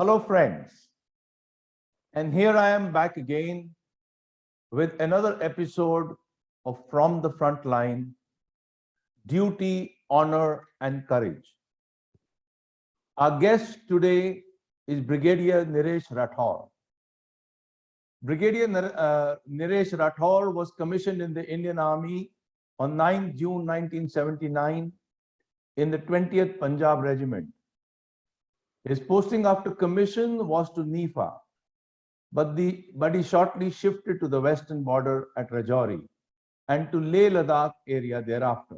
Hello, friends. And here I am back again with another episode of From the FrontLine Duty, Honor, and Courage. Our guest today is Brigadier Niresh Rathore. Brigadier Niresh Rathore was commissioned in the Indian Army on 9 June 1979 in the 20th Punjab Regiment. His posting after commission was to Nifa, but he shortly shifted to the western border at Rajouri and to Leh Ladakh area thereafter.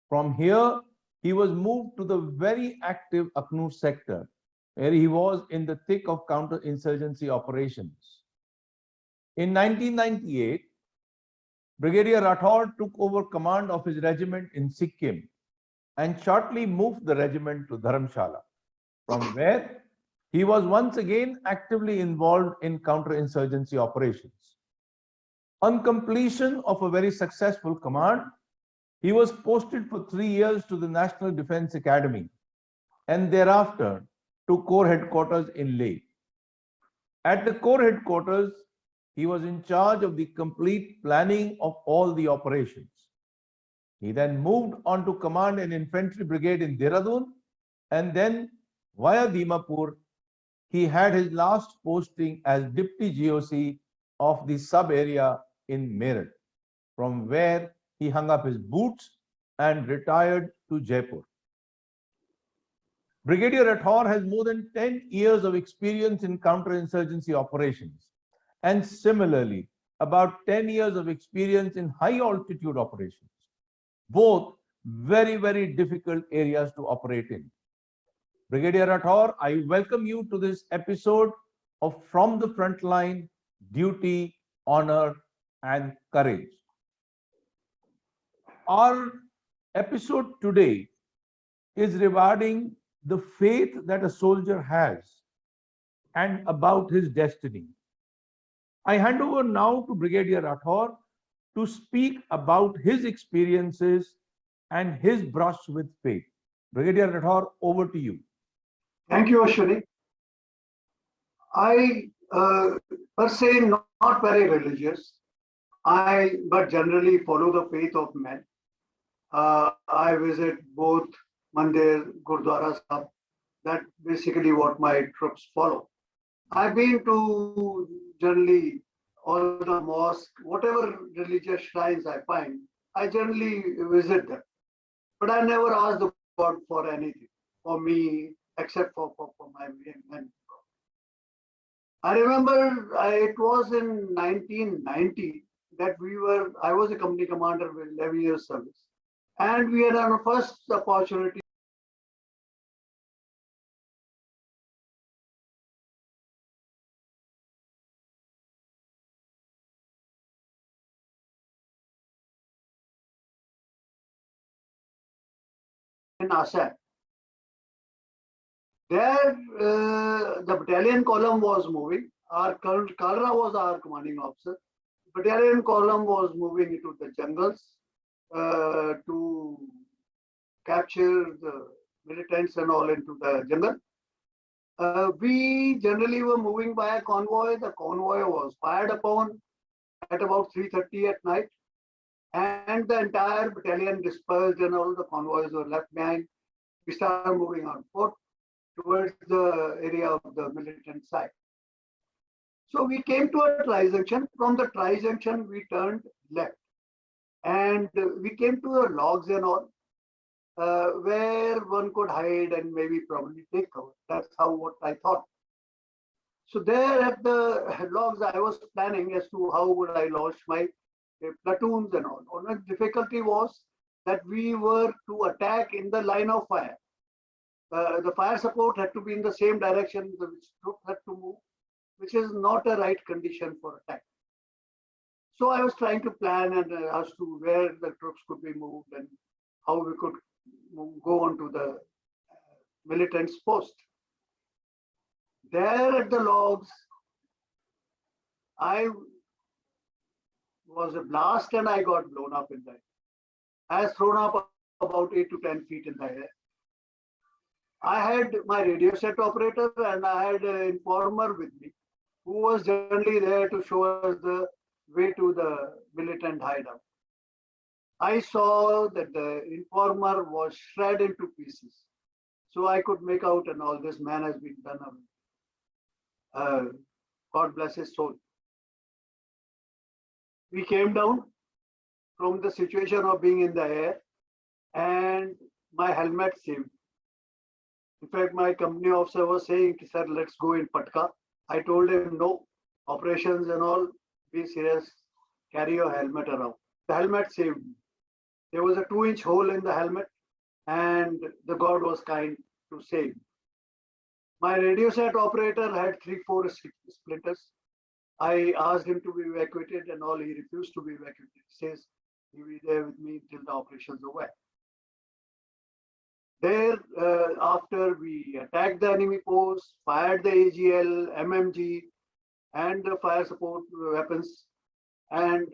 From here, he was moved to the very active Akhnur sector, where he was in the thick of counter-insurgency operations. In 1998, Brigadier Rathore took over command of his regiment in Sikkim and shortly moved the regiment to Dharamshala, from where he was once again actively involved in counter-insurgency operations. On completion of a very successful command, he was posted for 3 years to the National Defence Academy and thereafter to Corps headquarters in Leh. At the Corps headquarters, he was in charge of the complete planning of all the operations. He then moved on to command an infantry brigade in Dehradun, and then via Dimapur, he had his last posting as Deputy GOC of the sub-area in Meerut, from where he hung up his boots and retired to Jaipur. Brigadier Rathore has more than 10 years of experience in counter-insurgency operations, and similarly, about 10 years of experience in high-altitude operations, both very, very difficult areas to operate in. Brigadier Rathore, I welcome you to this episode of From the Frontline, Duty, Honor, and Courage. Our episode today is regarding the faith that a soldier has and about his destiny. I hand over now to Brigadier Rathore to speak about his experiences and his brush with faith. Brigadier Rathore, over to you. Thank you, Ashwani. I per se not very religious. But generally follow the faith of men. I visit both mandir, gurdwaras. That basically what my troops follow. I've been to generally all the mosques, whatever religious shrines I find, I generally visit them. But I never ask the God for anything, for me, except for my men. I remember it was in 1990 that I was a company commander with 11 years service. And we had our first opportunity in Assam. There, the battalion column was moving. Our Colonel Kalra was our commanding officer. Battalion column was moving into the jungles to capture the militants and all into the jungle. We generally were moving by a convoy. The convoy was fired upon at about 3:30 at night, and the entire battalion dispersed and all the convoys were left behind. We started moving on foot towards the area of the militant side. So we came to a tri-junction. From the tri-junction, we turned left. And we came to the logs and all, where one could hide and maybe probably take cover. That's what I thought. So there at the logs, I was planning as to how would I launch my platoons and all. Only difficulty was that we were to attack in the line of fire. The fire support had to be in the same direction which troops had to move, which is not a right condition for attack. So I was trying to plan and as to where the troops could be moved and how we could go on to the militants' post. There at the logs, I was a blast and I got blown up in the air. I was thrown up about 8 to 10 feet in the air. I had my radio set operator and I had an informer with me who was generally there to show us the way to the militant hideout. I saw that the informer was shredded into pieces. So I could make out, and all this man has been done away. God bless his soul. We came down from the situation of being in the air, and my helmet saved. In fact, my company officer was saying, sir, let's go in Patka. I told him, no, operations and all, be serious, carry your helmet around. The helmet saved me. There was a 2-inch hole in the helmet, and the God was kind to save me. My radio set operator had 3-4 splinters. I asked him to be evacuated and all, he refused to be evacuated. He says he'll be there with me till the operation's over. There, after we attacked the enemy post, fired the AGL, MMG, and the fire support weapons, and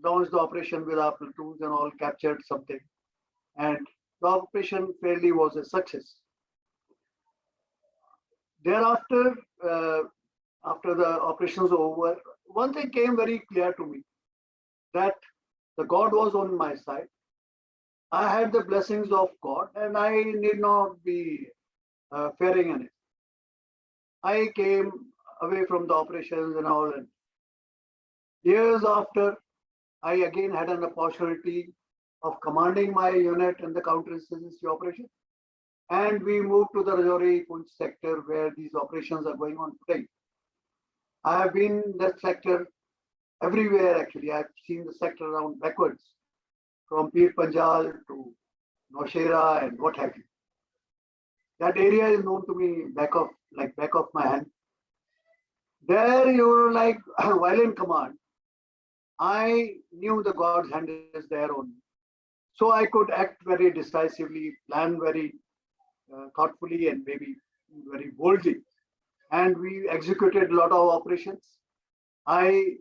launched the operation with our platoons and all, captured something. And the operation fairly was a success. Thereafter, after the operations were over, one thing came very clear to me, that the God was on my side. I had the blessings of God and I need not be fearing anything. I came away from the operations and all. And years after, I again had an opportunity of commanding my unit in the counterinsurgency operation. And we moved to the Rajouri Punch sector where these operations are going on today. I have been in that sector everywhere actually. I've seen the sector around backwards, from Pir Panjal to Noshera and what have you. That area is known to me back of my hand. There you're like, while in command, I knew the God's hand is there on me. So I could act very decisively, plan very thoughtfully and maybe very boldly. And we executed a lot of operations. I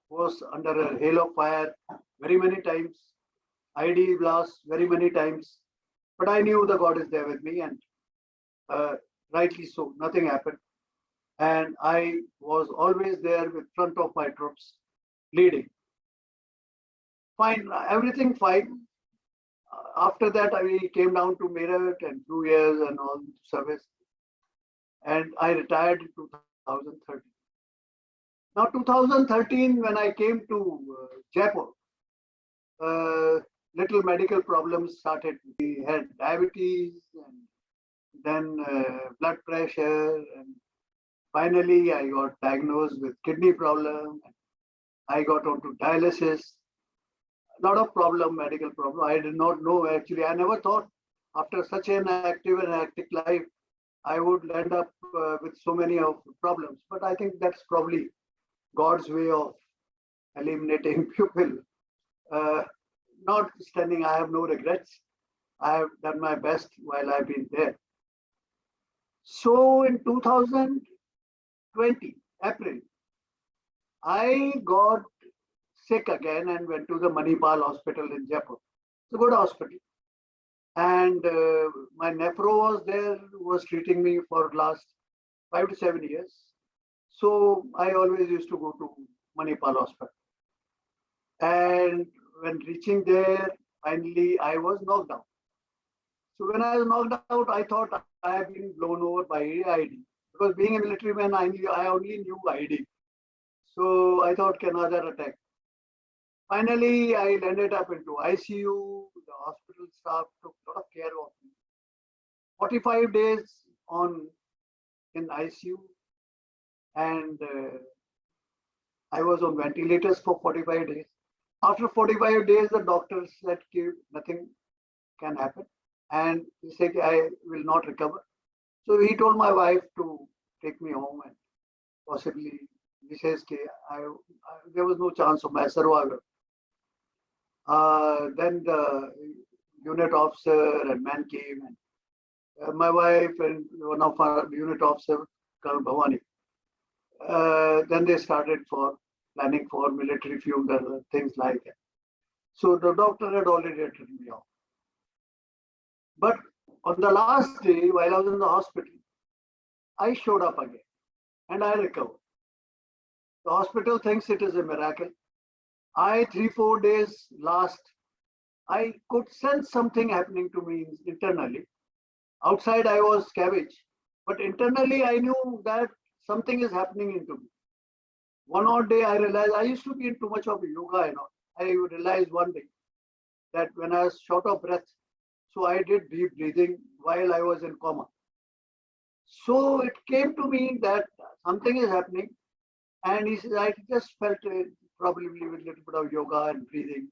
was under a hail of fire very many times, ID blasts very many times, but I knew the God is there with me, and rightly so, nothing happened. And I was always there with front of my troops, leading. Fine, everything fine. After that, I came down to Meerut and 2 years and all service. And I retired in 2013. Now, 2013, when I came to Jaipur, little medical problems started. We had diabetes and then blood pressure. And finally, I got diagnosed with kidney problem. I got onto dialysis. A lot of medical problem. I did not know actually. I never thought after such an active and hectic life, I would end up with so many of problems. But I think that's probably God's way of eliminating people. Notwithstanding, I have no regrets. I have done my best while I've been there. So in 2020, April, I got sick again and went to the Manipal hospital in Jaipur. It's a good hospital. And my nephro was there, was treating me for last 5 to 7 years. So I always used to go to Manipal hospital. And when reaching there, finally I was knocked out. So when I was knocked out, I thought I had been blown over by ID. Because being a military man, I only knew ID. So I thought another attack. Finally, I landed up into ICU. The hospital staff took a lot of care of me. 45 days in ICU, and I was on ventilators for 45 days. After 45 days, the doctor said nothing can happen, and he said I will not recover. So he told my wife to take me home, and possibly he says there was no chance of my survival. Then the unit officer and man came, and my wife and one of our unit officer, Colonel Bhavani. Then they started planning for military funeral, things like that. So the doctor had already written me off. But On the last day, while I was in the hospital, I showed up again and I recovered. The hospital thinks it is a miracle. 3-4 days last, I could sense something happening to me internally. Outside, I was cabbage, but internally, I knew that something is happening into me. One odd day, I realized I used to be in too much of yoga, I realized one day that when I was short of breath, so I did deep breathing while I was in coma. So it came to me that something is happening, and he said, I just felt probably with a little bit of yoga and breathing,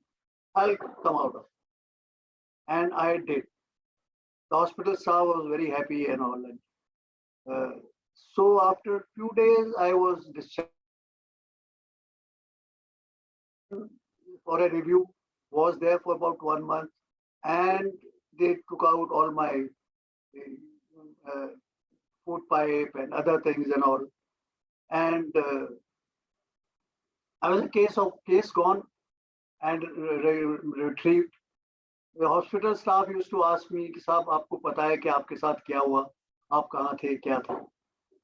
I'll come out of it. And I did. The hospital staff was very happy and all. And so after a few days, I was discharged for a review, was there for about 1 month, and they took out all my uh, food pipe and other things and all. And I was a case gone and retrieved. The hospital staff used to ask me, "Saab, आपको पता है कि आपके साथ क्या हुआ? आप कहाँ थे? क्या था?"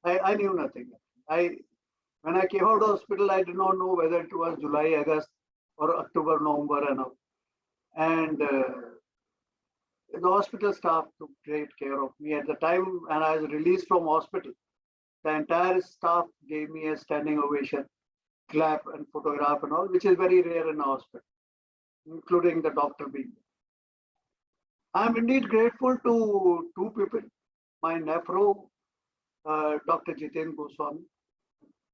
I knew nothing. When I came out of the hospital, I did not know whether it was July, August, or October, November, and all. And the hospital staff took great care of me. At the time when I was released from hospital, the entire staff gave me a standing ovation, clap and photograph and all, which is very rare in a hospital, including the doctor being there. I'm indeed grateful to two people. My nephro, Dr. Jiten Goswami,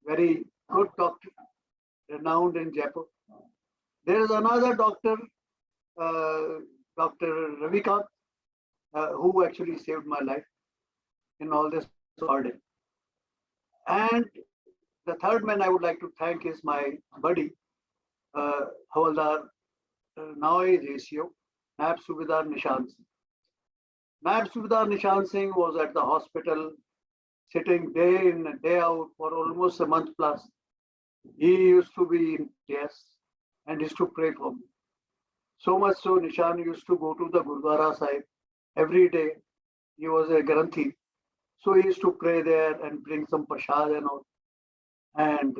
very good doctor, renowned in Jaipur. There is another doctor, Dr. Ravikant, who actually saved my life in all this ordeal. And the third man I would like to thank is my buddy, Havaldar Nawai Ratio, Nab Subedar Nishan Singh. Nab Subedar Nishan Singh was at the hospital sitting day in and day out for almost a month plus. He used to be in tears and used to pray for me. So much so, Nishan used to go to the Gurdwara Sahib every day. He was a Granthi. So he used to pray there and bring some prasad and all. And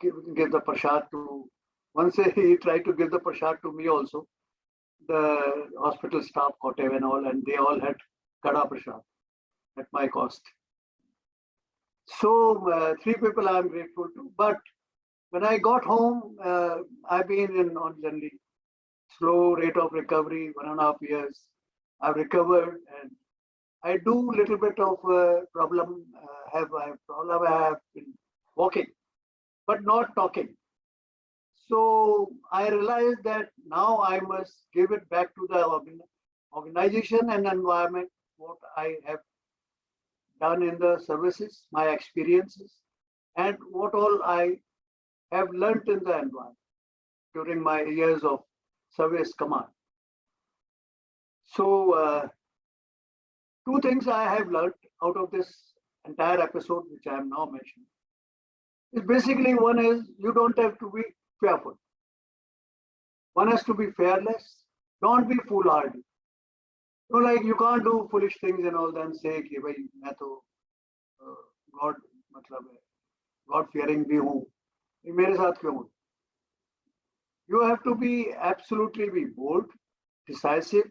give the prasad to, once he tried to give the prasad to me also. The hospital staff got and all, and they all had kada prasad at my cost. So 3 people I am grateful to. But when I got home, I've been on generally slow rate of recovery, 1.5 years. I've recovered, and I do little bit of problem. I have been walking, but not talking. So I realized that now I must give it back to the organization and environment, what I have done in the services, my experiences, and what all I have learnt in the environment during my years of service command. So 2 things I have learnt out of this entire episode, which I am now mentioning, is basically one is you don't have to be fearful. One has to be fearless. Don't be foolhardy. Like you can't do foolish things and all then say कि भाई मैं तो God मतलब God fearing भी हूँ. मेरे साथ क्यों हो? You have to be absolutely be bold, decisive,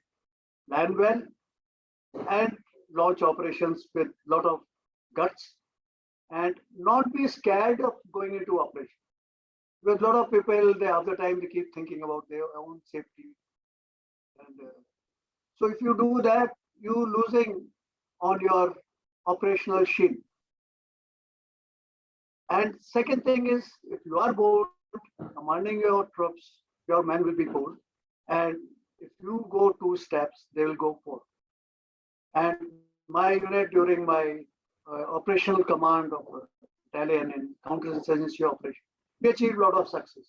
plan well, and launch operations with lot of guts, and not be scared of going into operation. Because a lot of people, they half the time they keep thinking about their own safety. And so if you do that, you losing on your operational shield. And second thing is, if you are bold, commanding your troops, your men will be bold. And if you go 2 steps, they will go 4. And my unit during my operational command of battalion in counterinsurgency operation, we achieved a lot of success.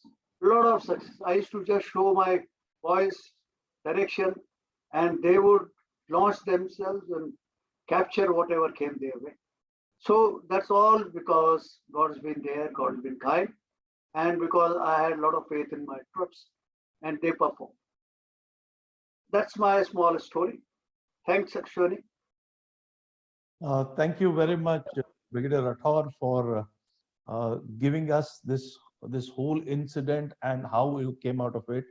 I used to just show my boys direction, and they would launch themselves and capture whatever came their way. So that's all because God has been there, God has been kind, and because I had a lot of faith in my troops, and they performed. That's my small story. Thanks, Ashwani. Thank you very much, Brigadier Rathore, for giving us this whole incident and how you came out of it.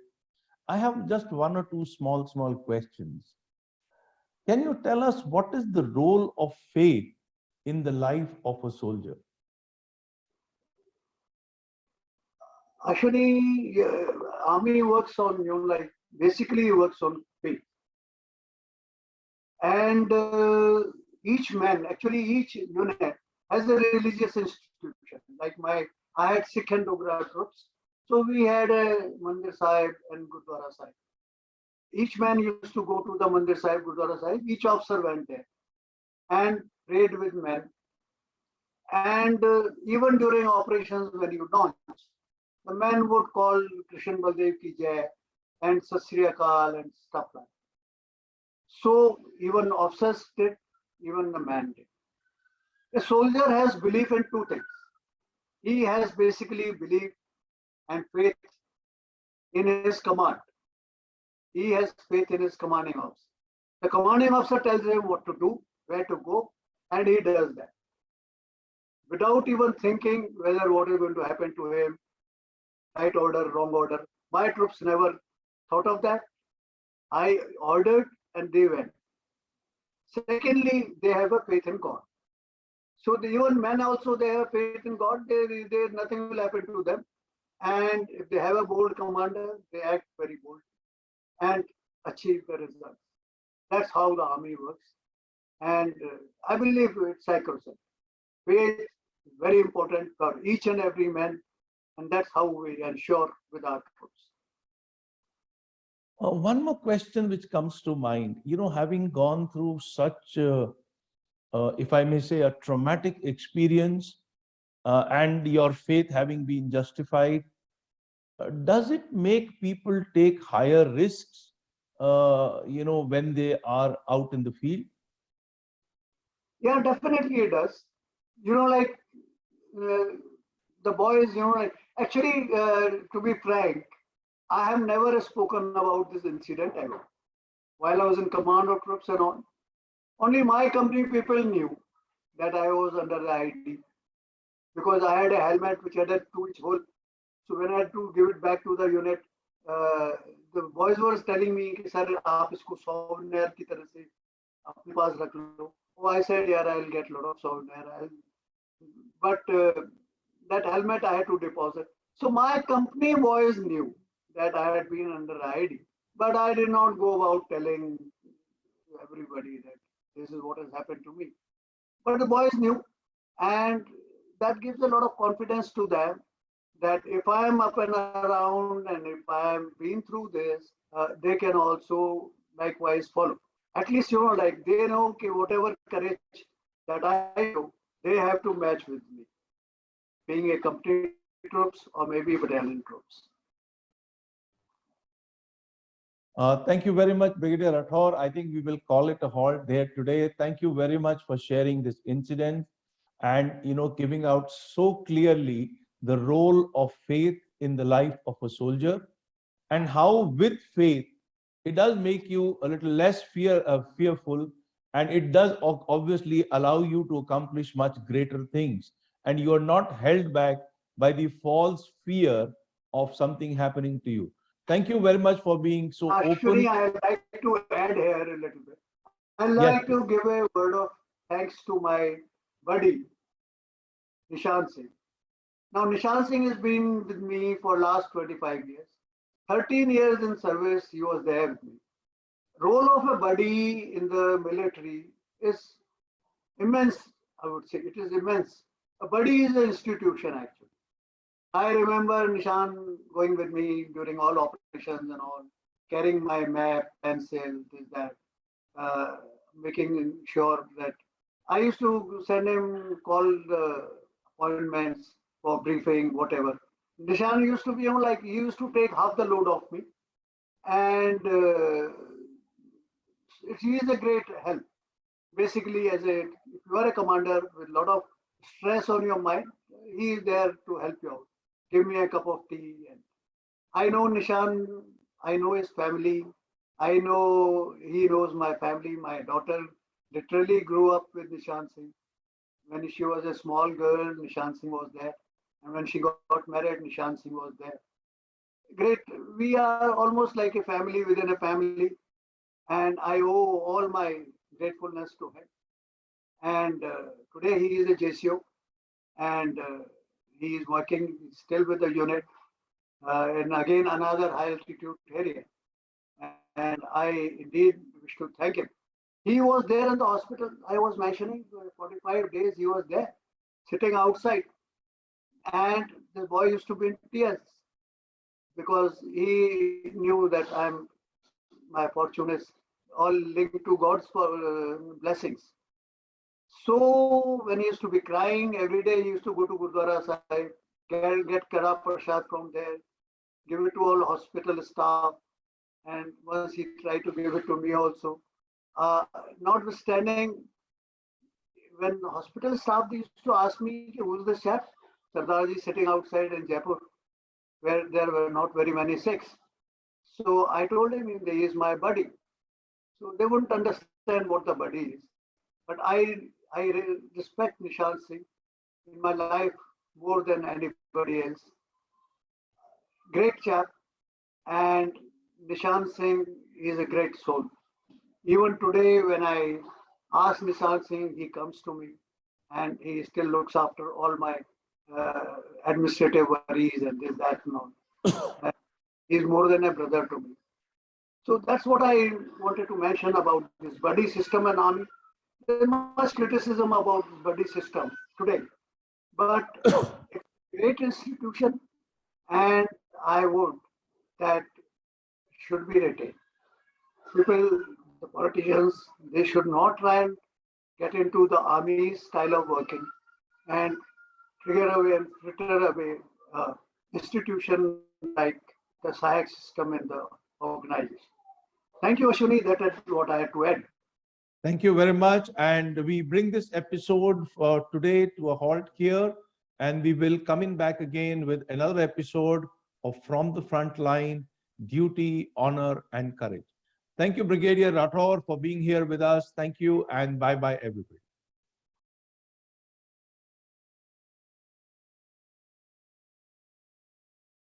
I have just one or two small questions. Can you tell us what is the role of faith in the life of a soldier? Ashwani, army works on, like, basically works on faith. And each man, actually each unit has a religious institution. Like I had Sikh and Dogra troops. So we had a Mandir Sahib and Gurdwara Sahib. Each man used to go to the Mandir Sahib, Gurdwara Sahib. Each officer went there and prayed with men. And even during operations when you launch, the men would call Krishan Baldev ki Jai and Sat Sri Akal and stuff like that. So even officers did, even the man did. A soldier has belief in two things. He has basically belief and faith in his command. He has faith in his commanding officer. The commanding officer tells him what to do, where to go, and he does that. Without even thinking whether what is going to happen to him, right order, wrong order. My troops never thought of that. I ordered and they went. Secondly, they have a faith in God. So the even men also, they have faith in God. Nothing will happen to them. And if they have a bold commander, they act very bold and achieve the results. That's how the army works. And I believe it's sacrosanct. Faith is very important for each and every man. And that's how we ensure with our troops. One more question which comes to mind, having gone through such, if I may say, a traumatic experience and your faith having been justified, does it make people take higher risks, when they are out in the field? Yeah, definitely it does. Like the boys, like, actually, to be frank, I have never spoken about this incident ever. While I was in command of troops and all, only my company people knew that I was under the ID because I had a helmet which had a 2-inch hole. So when I had to give it back to the unit, the boys were telling me, "Sir, आप इसको souvenir की तरह से अपने पास रख लो." Oh, I said, "Yeah, I'll get a lot of souvenir." But that helmet I had to deposit. So my company boys knew that I had been under ID, but I did not go about telling everybody that this is what has happened to me. But the boys knew, and that gives a lot of confidence to them that if I am up and around and if I am been through this, they can also likewise follow. At least, like they know okay, whatever courage that I show, they have to match with me, being a company troops or maybe battalion troops. Thank you very much, Brigadier Rathore. I think we will call it a halt there today. Thank you very much for sharing this incident and giving out so clearly the role of faith in the life of a soldier and how with faith it does make you a little less fearful, and it does obviously allow you to accomplish much greater things, and you are not held back by the false fear of something happening to you. Thank you very much for being so Actually, open. I'd like to add here a little bit. I'd Yes. like to give a word of thanks to my buddy, Nishant Singh. Now, Nishant Singh has been with me for last 25 years. 13 years in service, he was there with me. Role of a buddy in the military is immense, I would say. It is immense. A buddy is an institution, actually. I remember Nishan going with me during all operations and all, carrying my map, pencil, this, that, making sure that I used to send him call the appointments for briefing, whatever. Nishan used to be like, he used to take half the load off me. And he is a great help. Basically, if you are a commander with a lot of stress on your mind, he is there to help you out. Give me a cup of tea. And I know Nishan, I know his family, I know he knows my family. My daughter literally grew up with Nishant Singh. When she was a small girl, Nishant Singh was there. And when she got married, Nishant Singh was there. Great. We are almost like a family within a family. And I owe all my gratefulness to him. And today he is a JCO and he is working still with the unit in again another high altitude area. And I indeed wish to thank him. He was there in the hospital. I was mentioning 45 days he was there, sitting outside. And the boy used to be in tears because he knew that my fortune is all linked to God's blessings. So when he used to be crying every day, he used to go to Gurdwara Sahib, get Kara Prasad from there, give it to all hospital staff, and once he tried to give it to me also. Notwithstanding, when hospital staff used to ask me who's the chef, Sardarji sitting outside in Jaipur, where there were not very many Sikhs. So I told him he is my buddy. So they wouldn't understand what the buddy is. But I respect Nishant Singh in my life more than anybody else. Great chap, and Nishant Singh is a great soul. Even today, when I ask Nishant Singh, he comes to me and he still looks after all my administrative worries and this, that, and all. He's more than a brother to me. So that's what I wanted to mention about this buddy system and army. There's much criticism about buddy system today, but it's a great institution, and I would that should be retained. People, the politicians, they should not try and get into the army style of working and trigger away and fritter away institution like the SAHAC system in the organization. Thank you, Ashwani. That is what I had to add. Thank you very much. And we bring this episode for today to a halt here. And we will come in back again with another episode of From the Frontline, Duty, Honor, and Courage. Thank you, Brigadier Rathore, for being here with us. Thank you, and bye-bye, everybody.